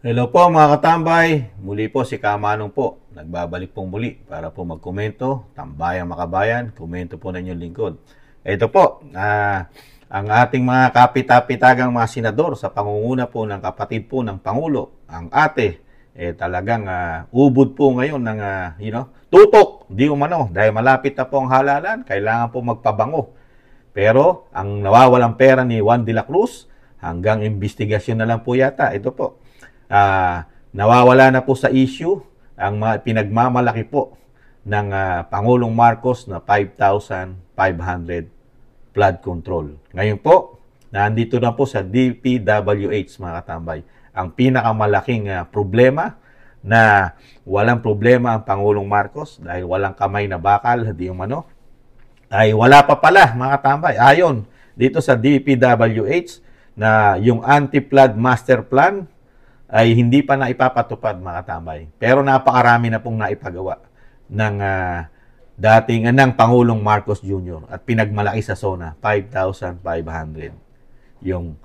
Hello po mga katambay, muli po si Kamanong po. Nagbabalik pong muli para po magkomento, tambayang makabayan, komento po ng inyong lingkod. Ito po, ang ating mga kapitapitagang mga senador sa pangunguna po ng kapatid po ng Pangulo, ang ate, talagang ubod po ngayon ng tutok, di umano, dahil malapit na po ang halalan, kailangan po magpabango. Pero ang nawawalang pera ni Juan de la Cruz, hanggang investigasyon na lang po yata, ito po. Nawawala na po sa issue ang pinagmamalaki po ng Pangulong Marcos na 5,500 flood control. Ngayon po, nandito na po sa DPWH mga katambay. Ang pinakamalaking problema na walang problema ang Pangulong Marcos dahil walang kamay na bakal, di umano, ay wala pa pala mga katambay. Ayon dito sa DPWH na yung anti-flood master plan ay hindi pa na ipapatupad mga tambay. Pero napakarami na pong naipagawa ng ng Pangulong Marcos Jr. at pinagmalaki sa SONA, 5,500 yung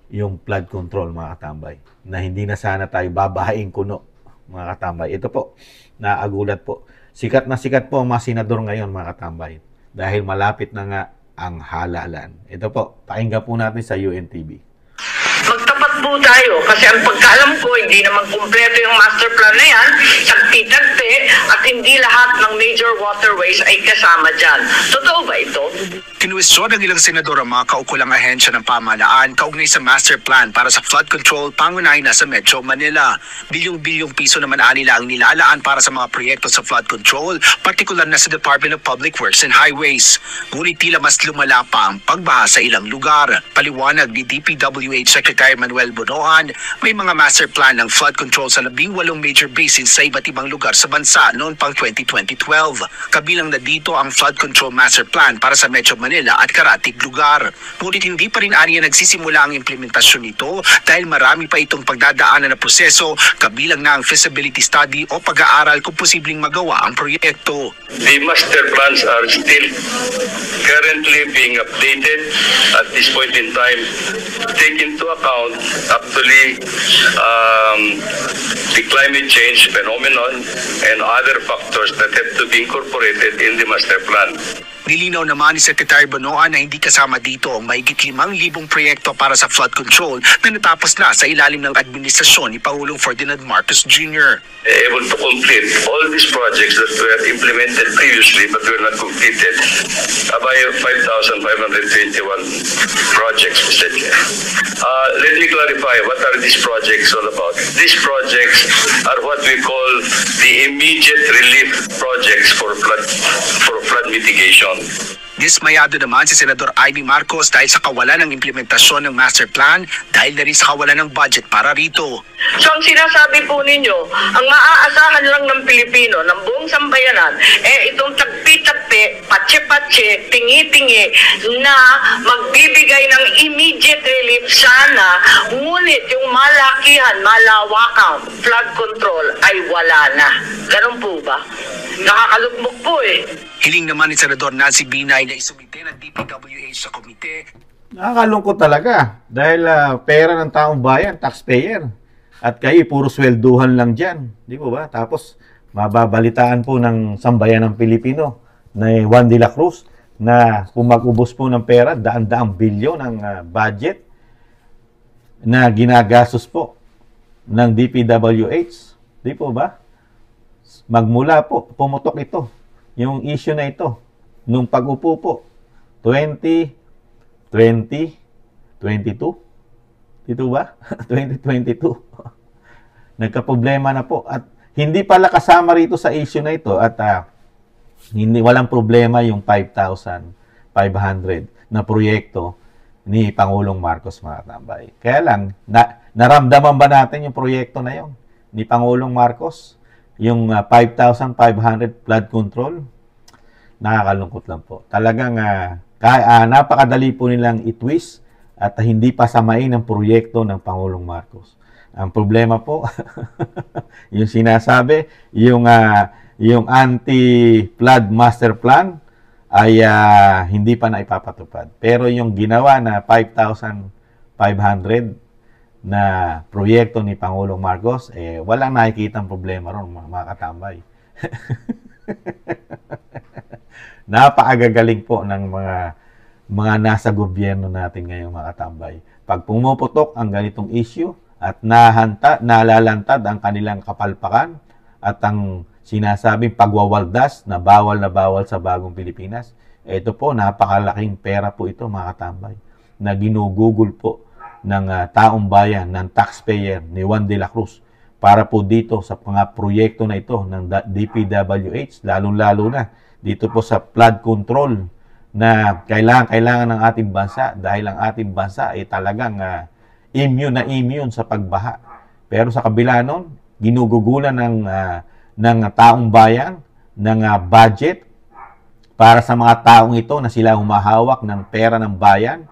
yung flood control mga katambay. Na hindi na sana tayo babahaing kuno mga katambay. Ito po, naagulat po. Sikat na sikat po ang mga senador ngayon mga katambay dahil malapit na nga ang halalan. Ito po, pakinggan po natin sa UNTV. Magtapat po tayo kasi ang pagkaalam ko hindi naman kumpleto yung master plan na yan, sagti-tagti at hindi lahat ng major waterways ay kasama dyan. Totoo ba ito? Kinuwestiyon ng ilang senador ang mga kaukulang ahensya ng pamahalaan kaugnay sa master plan para sa flood control pangunahin na sa Metro Manila. Bilyong-bilyong piso naman nila ang nilalaan para sa mga proyekto sa flood control, partikular na sa Department of Public Works and Highways. Ngunit tila mas lumala pa ang pagbaha sa ilang lugar. Paliwanag ni DPWH Secretary Manuel Bonoan, may mga master plan ng flood control sa 18 major basins sa iba't ibang lugar sa bansa noon pang 2012. Kabilang na dito ang flood control master plan para sa Metro Manila at karatig lugar. Ngunit hindi pa rin aniya nagsisimula ang implementasyon nito dahil marami pa itong pagdadaanan na proseso, kabilang na ang feasibility study o pag-aaral kung posibleng magawa ang proyekto. The master plans are still currently being updated at this point in time. Take into account actually the climate change phenomenon and other factors that have to be incorporated in the master plan. Nilinaw naman ni Secretary Bonoan na hindi kasama dito ang mahigit 5,000 proyekto para sa flood control na natapos na sa ilalim ng administrasyon ni Pangulong Ferdinand Marcos Jr. Able to complete all these projects that were implemented previously but were not completed by 5,521 projects, Mr. Chair. Let me clarify what are these projects all about. These projects are what we call the immediate relief projects for flood mitigation. Dismayado naman si Senador Amy Marcos dahil sa kawalan ng implementasyon ng master plan dahil na rin sa kawalan ng budget para rito. So ang sinasabi po ninyo, ang maaasahan lang ng Pilipino, ng buong sambayanan, itong tagpi-tagpi, patse-patse, tingi-tingi na magbibigay ng immediate relief sana, ngunit yung malakihan, malawakang flood control ay wala na. Ganun po ba? Nakakalugmok po Hiling naman ni Senador Nancy Binay na isumite ng DPWH sa komite. Nakakalungkot talaga dahil pera ng taong bayan, taxpayer. At kayo, puro swelduhan lang dyan. Di po ba? Tapos, mababalitaan po ng sambayan ng Pilipino na Juan de la Cruz na kung mag-ubos po ng pera, daan-daang bilyon ng budget na ginagastos po ng DPWH. Di po ba? Magmula po, pumutok ito. Yung issue na ito, nung pag-upo po, 2022, dito ba? 2022. Nagka-problema na po. At hindi pala kasama rito sa issue na ito at walang problema yung 5,500 na proyekto ni Pangulong Marcos mga tambay. Kaya lang, naramdaman ba natin yung proyekto na yon ni Pangulong Marcos? Yung 5,500 flood control, nakakalungkot lang po. Talagang napakadali po nilang itwist at hindi pasamain ang proyekto ng Pangulong Marcos. Ang problema po, yung sinasabi, yung anti-flood master plan ay hindi pa na ipapatupad. Pero yung ginawa na 5,500 na proyekto ni Pangulong Marcos, walang nakikitang problema ron, mga katambay. Napakagagaling po ng mga nasa gobyerno natin ngayon, mga katambay. Pag pumuputok ang ganitong issue at nalalantad ang kanilang kapalpakan at ang sinasabing pagwawaldas na bawal sa bagong Pilipinas, ito po, napakalaking pera po ito, mga katambay, na ginugugol po ng taong bayan, ng taxpayer ni Juan de la Cruz para po dito sa mga proyekto na ito ng DPWH, lalong-lalo na dito po sa flood control na kailangan ng ating bansa dahil ang ating bansa ay talagang immune sa pagbaha. Pero sa kabila nun, ginugugulan ng taong bayan ng budget para sa mga taong ito na sila humahawak ng pera ng bayan.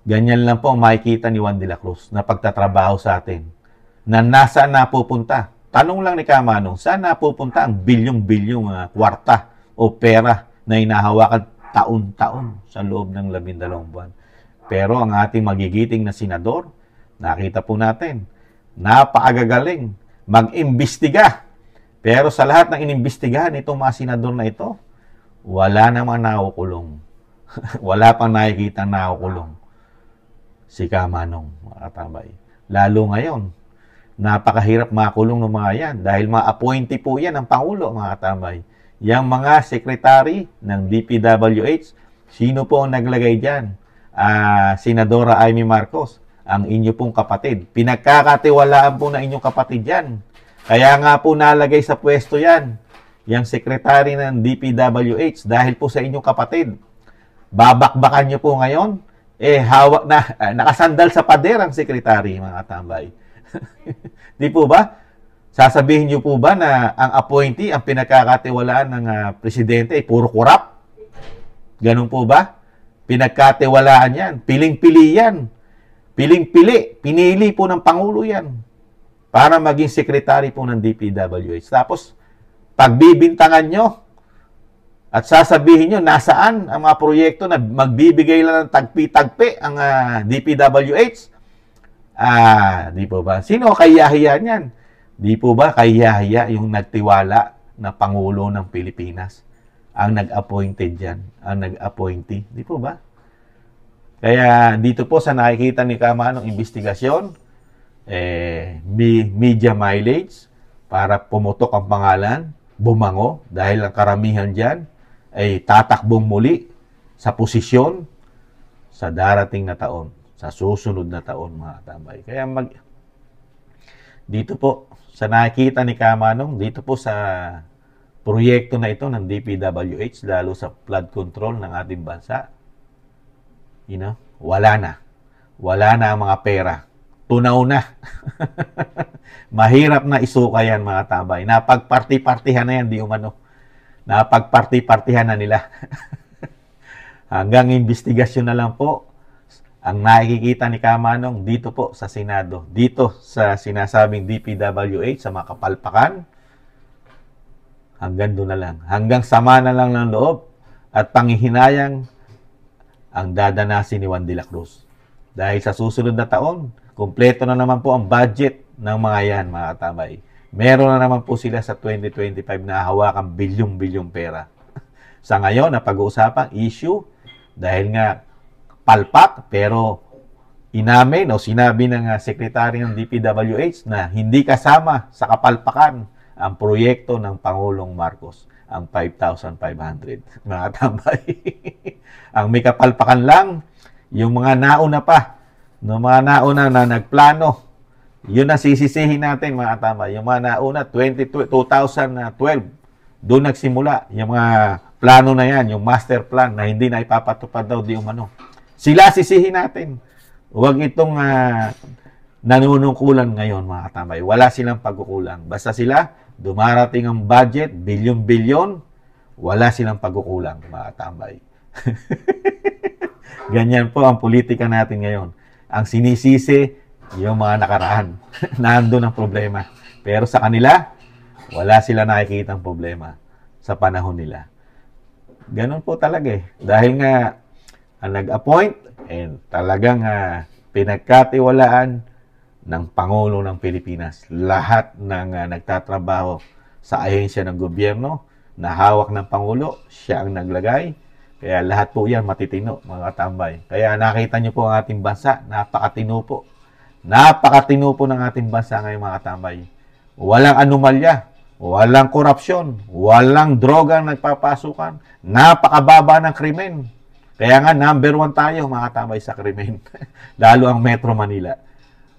Ganyan lang po makikita ni Juan de la Cruz na pagtatrabaho sa atin. Na nasaan napupunta? Tanong lang ni Kamanong, saan napupunta ang bilyong-bilyong kwarta o pera na hinahawakan taon-taon sa loob ng 12 buwan? Pero ang ating magigiting na senador, nakita po natin, napakagagaling mag-imbestiga. Pero sa lahat ng inimbestigahan itong mga senador na ito, wala namang nakukulong. Wala pang nakikita nakukulong si Kamanong, mga katambay. Lalo ngayon, napakahirap makulong ng mga yan dahil mga appointee po yan ng Pangulo, mga katambay. Yang mga sekretary ng DPWH, sino po ang naglagay dyan? Senadora Amy Marcos, ang inyo pong kapatid. Pinagkakatiwalaan po na inyong kapatid yan. Kaya nga po nalagay sa pwesto yan, yung sekretary ng DPWH, dahil po sa inyong kapatid. Babakbakan nyo po ngayon, hawak na, nakasandal sa pader ang sekretary, mga katambay. Di po ba? Sasabihin nyo po ba na ang appointee, ang pinagkakatiwalaan ng presidente ay puro korap? Ganun po ba? Pinagkatiwalaan yan. Piling-pili yan. Piling-pili. Pinili po ng Pangulo yan para maging sekretary po ng DPWH. Tapos, pagbibintangan nyo at sasabihin nyo nasaan ang mga proyekto na magbibigay lang ng tagpi-tagpi ang DPWH. Di po ba? Sino kahiyahiya niyan? Di po ba kahiyahiya yung nagtiwala na Pangulo ng Pilipinas? Ang nag-appointed dyan, ang nag-appointee. Di po ba? Kaya dito po sa nakikita ni Kamanong investigasyon, media mileage para pumutok ang pangalan, bumango, dahil ang karamihan dyan ay tatakbong muli sa posisyon sa darating na taon, sa susunod na taon, mga katambay. Kaya dito po, sa nakikita ni Kamanong, dito po sa proyekto na ito ng DPWH, lalo sa flood control ng ating bansa, wala na. Wala na ang mga pera. Tunaw na. Mahirap na isuka yan, mga tambay. Napagparti-partihan na yan, di umano. Napagparti-partihan na nila. Hanggang investigasyon na lang po ang nakikita ni Kamanong dito po sa Senado. Dito sa sinasabing DPWH, sa mga kapalpakan. Hanggang doon na lang. Hanggang sama na lang ng loob at panghihinayang ang dadanasin ni Juan de la Cruz. Dahil sa susunod na taon, kumpleto na naman po ang budget ng mga yan, mga katambay. Meron na naman po sila sa 2025 na hawakan bilyong-bilyong pera. Sa ngayon, na pag-uusapang issue, dahil nga palpak, pero inamin o sinabi ng sekretary ng DPWH na hindi kasama sa kapalpakan ang proyekto ng Pangulong Marcos, ang 5,500. Mga tambay. Ang may kapalpakan lang, yung mga nauna pa, no, mga nauna na nagplano, yun ang sisisihin natin, mga tambay. Yung mga nauna, 2012, doon nagsimula. Yung mga plano na yan, yung master plan na hindi na ipapatupad daw di umano. Sila sisihin natin. Huwag itong nanunungkulan ngayon, mga tambay. Wala silang pagkukulang. Basta sila, dumarating ang budget, bilyon-bilyon, wala silang pagkukulang, mga tambay. Ganyan po ang politika natin ngayon. Ang sinisisi, yung mga nakaraan. Nandun ang problema. Pero sa kanila, wala sila nakikitang problema sa panahon nila. Ganun po talaga eh. Dahil nga, ang nag-appoint, talagang pinagkatiwalaan ng Pangulo ng Pilipinas. Lahat ng nagtatrabaho sa ahensya ng gobyerno na hawak ng Pangulo, siya ang naglagay. Kaya lahat po yan matitino, mga katambay. Kaya nakita nyo po ang ating bansa, napakatino po. Napakatino po ng ating bansa ngayon, mga katambay. Walang anomalya, walang korupsyon, walang droga nagpapasukan, napakababa ng krimen. Kaya nga, number 1 tayo, mga katambay, sa krimen. Lalo ang Metro Manila.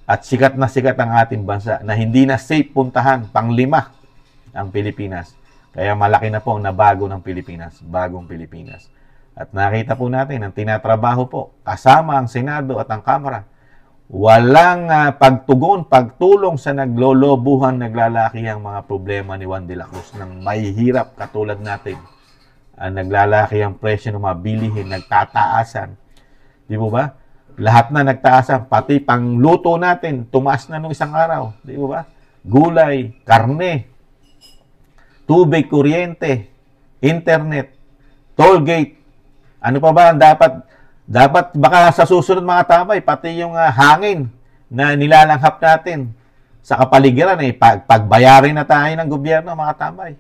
At sikat na sikat ang ating bansa na hindi na safe puntahan, pang-5 ang Pilipinas. Kaya malaki na po ang nabago ng Pilipinas, bagong Pilipinas. At nakita po natin ang tinatrabaho po, kasama ang Senado at ang Kamara. Walang pagtugon, pagtulong sa naglolobuhan, naglalaki ang mga problema ni Juan de la Cruz ng mahihirap katulad natin. Naglalaki ang presyo ng mga bilihin, nagtataasan. Di ba ba? Lahat na nagtaasan, pati pangluto natin, tumaas na nung isang araw. Di ba ba? Gulay, karne, tubig, kuryente, internet, toll gate. Ano pa ba ang dapat baka sa susunod, mga tambay, pati yung hangin na nilalanghap natin sa kapaligiran, pagbayarin na tayo ng gobyerno, mga tambay.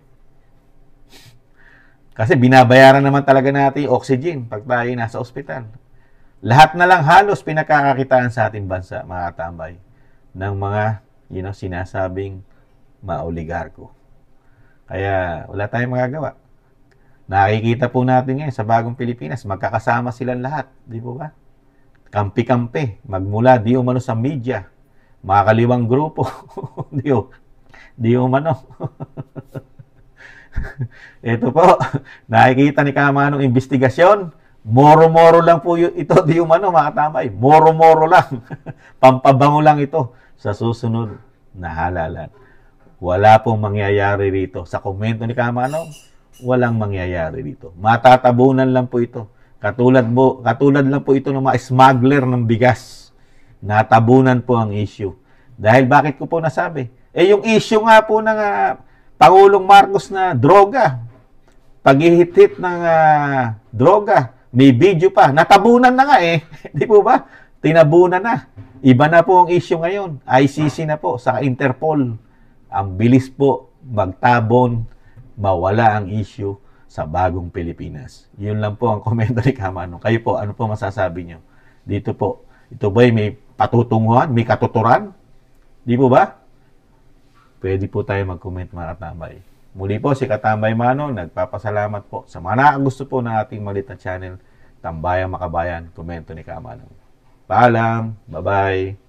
Kasi binabayaran naman talaga natin yung oxygen pag tayo nasa ospital. Lahat na lang halos pinakakakitaan sa ating bansa, mga tambay, ng mga sinasabing maoligarko. Kaya wala tayong magagawa. Nakikita po natin ngayon sa bagong Pilipinas, magkakasama silang lahat, di po ba? Kampi-kampi, magmula di umano sa media, mga kaliwang grupo, di umano. Ito po, nakikita ni Kamanong investigasyon, moro-moro lang po ito, di umano, mga tambay, moro-moro lang, pampabango lang ito sa susunod na halalan. Wala pong mangyayari rito. Sa komento ni Kamanong, walang mangyayari dito. Matatabunan lang po ito. Katulad lang po ito ng mga smuggler ng bigas. Natabunan po ang issue. Dahil bakit ko po nasabi? Yung issue nga po ng Pangulong Marcos na droga. Paghihit-hit ng droga. May video pa. Natabunan na nga Di po ba? Tinabunan na. Iba na po ang issue ngayon. ICC na po, sa Interpol. Ang bilis po magtabon, mawala ang issue sa bagong Pilipinas. Yun lang po ang komento ni Kamanong. Kayo po, ano po masasabi nyo? Dito po, ito ba may patutunguhan, may katuturan? Di po ba? Pwede po tayo mag-comment, mga katambay. Muli po, si Katambay Manong, nagpapasalamat po sa mga gusto po ng ating maliit na channel, Tambayang Makabayan, komento ni Kamanong. Paalam, bye-bye.